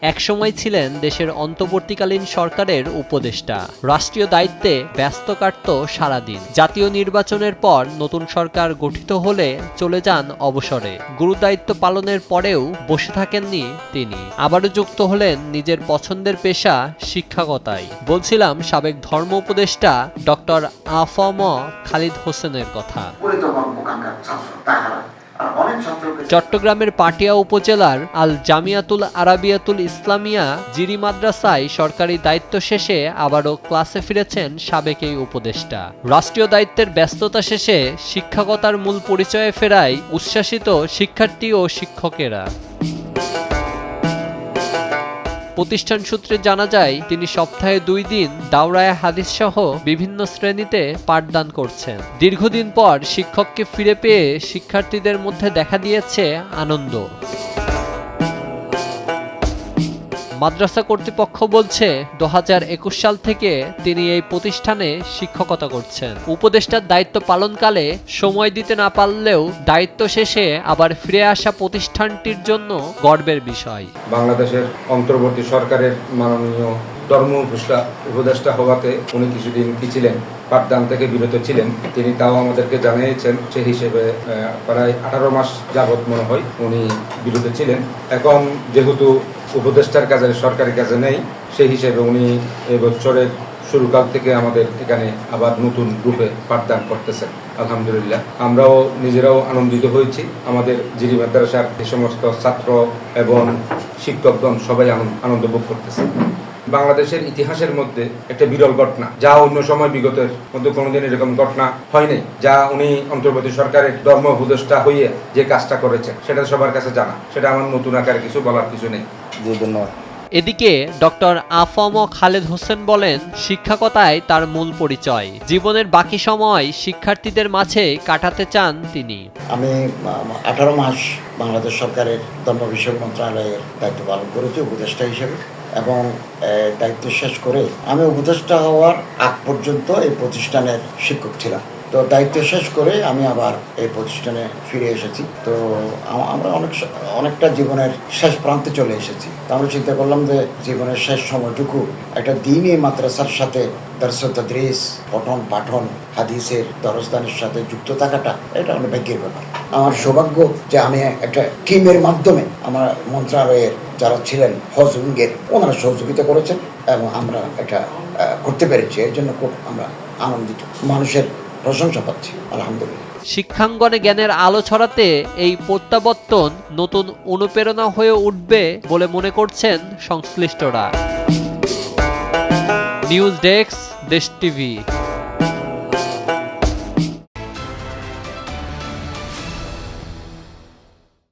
একসময় ছিলেন দেশের অন্তর্বর্তীকালীন সরকারের উপদেষ্টা। রাষ্ট্রীয় দায়িত্বে ব্যস্ত কাটত সারাদিন। জাতীয় নির্বাচনের পর নতুন সরকার গঠিত হলে চলে যান অবসরে। গুরুদায়িত্ব পালনের পরেও বসে থাকেননি তিনি। আবারও যুক্ত হলেন নিজের পছন্দের পেশা শিক্ষকতায়। বলছিলাম সাবেক ধর্ম উপদেষ্টা ডক্টর আ.ফ.ম. খালিদ হোসেনের কথা। চট্টগ্রামের পাটিয়া উপজেলার আল জামিয়াতুল আরাবিয়াতুল ইসলামিয়া জিরি মাদ্রাসায় সরকারি দায়িত্ব শেষে আবারও ক্লাসে ফিরেছেন সাবেক এই উপদেষ্টা। রাষ্ট্রীয় দায়িত্বের ব্যস্ততা শেষে শিক্ষকতার মূল পরিচয়ে ফেরায় উচ্ছ্বাসিত শিক্ষার্থী ও শিক্ষকেরা। প্রতিষ্ঠান সূত্রে জানা যায়, তিনি সপ্তাহে 2 দিন দাওরায়ে হাদিস সহ বিভিন্ন শ্রেণীতে পাঠদান করছেন। দীর্ঘদিন পর শিক্ষককে ফিরে পেয়ে শিক্ষার্থীদের মধ্যে দেখা দিয়েছে আনন্দ। মাদ্রাসা কর্তৃপক্ষ বলছে 2021 সাল থেকে তিনি এই প্রতিষ্ঠানে শিক্ষকতা করছেন। উপদেষ্টার দায়িত্ব পালনকালে সময় দিতে না পারলেও দায়িত্ব শেষে আবার ফিরে আসা প্রতিষ্ঠানটির জন্য গর্বের বিষয়। বাংলাদেশের অন্তর্বর্তী সরকারের মাননীয় ধর্ম উপদেষ্টা হওয়াতে উনি কিছুদিন কি ছিলেন, পাঠদান থেকে বিরত ছিলেন। তিনি তাও আমাদেরকে জানিয়েছেন, সেই হিসেবে প্রায় 18 মাস যাবৎ মনে হয় উনি বিরত ছিলেন। এখন যেহেতু উপদেষ্টার কাজে সরকারি কাজে নেই, সেই হিসেবে উনি এবছরের শুরুকাল থেকে আমাদের এখানে আবার নতুন রূপে পাঠদান করতেছেন। আলহামদুলিল্লাহ, আমরাও নিজেরাও আনন্দিত হয়েছি। আমাদের জিরি মাদ্রাসার যে সমস্ত ছাত্র এবং শিক্ষকগণ সবাই আনন্দ ভোগ করতেছে। বাংলাদেশের ইতিহাসের মধ্যে একটা বিরল ঘটনা, যা অন্য সময় বিগতের মধ্যে কোনোদিন এরকম ঘটনা হয়নি, যা উনি অন্তর্বর্তী সরকারের ধর্ম উপদেষ্টা হয়ে যে কাজটা করেছেন সেটা সবার কাছে জানা। সেটা আমার নতুন আকারে কিছু বলার কিছু নেই। ধন্যবাদ। এদিকে ডক্টর আ.ফ.ম. খালেদ হোসেন বলেন, শিক্ষকতায় তার মূল পরিচয়। জীবনের বাকি সময় শিক্ষার্থীদের মাঝে কাটাতে চান তিনি। আমি 18 মাস বাংলাদেশ সরকারের ধর্ম বিষয়ক মন্ত্রণালয়ের দায়িত্ব পালন করেছি উপদেষ্টা হিসেবে, এবং দায়িত্ব শেষ করে আমি উপদেষ্টা হওয়ার আগ পর্যন্ত এই প্রতিষ্ঠানের শিক্ষক ছিলাম। তো দায়িত্ব শেষ করে আমি আবার এই প্রতিষ্ঠানে ফিরে এসেছি। তো আমরা অনেকটা জীবনের শেষ প্রান্তে চলে এসেছি। তো আমরা চিন্তা করলাম যে জীবনের শেষ সময়টুকু একটা দ্বীনি মাদ্রাসার সাথে দর্স তদরিস, পঠন পাঠন, হাদিসের দরজদানের সাথে যুক্ত থাকাটা এটা অনেক ভাগ্যের ব্যাপার। আমার সৌভাগ্য যে আমি একটা টিমের মাধ্যমে আমার মন্ত্রণালয়ের যারা ছিলেন হজ উইংয়ের, ওনারা সহযোগিতা করেছেন এবং আমরা এটা করতে পেরেছি। এর জন্য খুব আমরা আনন্দিত, মানুষের প্রশংসা পাচ্ছি, আলহামদুলিল্লাহ। শিক্ষাঙ্গনে জ্ঞানের আলো ছড়াতে এই প্রত্যাবর্তন নতুন অনুপ্রেরণা হয়ে উঠবে বলে মনে করছেন সংশ্লিষ্টরা। নিউজ ডেস্ক, দেশ টিভি।